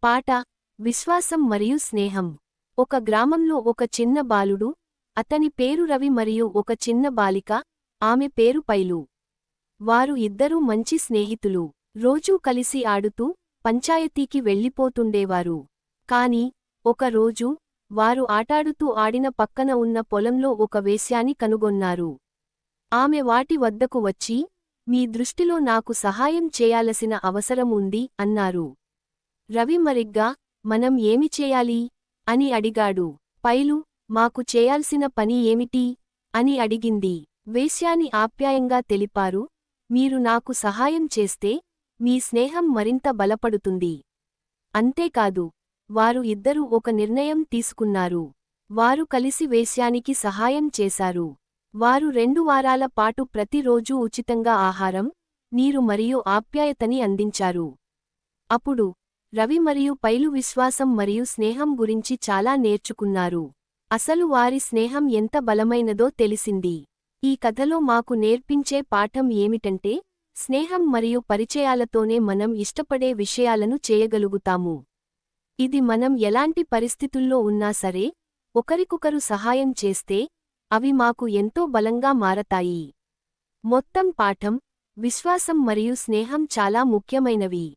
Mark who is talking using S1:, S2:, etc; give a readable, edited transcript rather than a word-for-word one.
S1: పాట విశ్వాసం మరియు స్నేహం. ఒక గ్రామంలో ఒక చిన్న బాలుడు, అతని పేరు రవి, మరియు ఒక చిన్న బాలిక, ఆమె పేరు పైలు. వారు ఇద్దరూ మంచి స్నేహితులు. రోజూ కలిసి ఆడుతూ పంచాయతీకి వెళ్ళిపోతుండేవారు. కాని ఒక రోజు వారు ఆటాడుతూ ఆడిన పక్కన ఉన్న పొలంలో ఒక వేశ్యాని కనుగొన్నారు. ఆమె వాటి వద్దకు వచ్చి, మీ దృష్టిలో నాకు సహాయం చేయాలసిన అవసరం ఉంది అన్నారు. రవి మరిగ్గా, మనం ఏమి చేయాలి అని అడిగాడు. పైలు, మాకు చేయాల్సిన పని ఏమిటి అని అడిగింది. వేశ్యాని ఆప్యాయంగా తెలిపారు, మీరు నాకు సహాయం చేస్తే మీ స్నేహం మరింత బలపడుతుంది. అంతేకాదు, వారు ఇద్దరూ ఒక నిర్ణయం తీసుకున్నారు. వారు కలిసి వేశ్యానికి సహాయం చేశారు. వారు 2 వారాల పాటు ప్రతిరోజూ ఉచితంగా ఆహారం, నీరు మరియు ఆప్యాయతని అందించారు. అప్పుడు రవి మరియు పైలు విశ్వాసం మరియు స్నేహం గురించి చాలా నేర్చుకున్నారు. అసలు వారి స్నేహం ఎంత బలమైనదో తెలిసింది. ఈ కథలో మాకు నేర్పించే పాఠం ఏమిటంటే, స్నేహం మరియు పరిచయాలతోనే మనం ఇష్టపడే విషయాలను చేయగలుగుతాము. ఇది మనం ఎలాంటి పరిస్థితుల్లో ఉన్నా సరే, ఒకరికొకరు సహాయం చేస్తే అవి మాకు ఎంతో బలంగా మారతాయి. మొత్తం పాఠం, విశ్వాసం మరియు స్నేహం చాలా ముఖ్యమైనవి.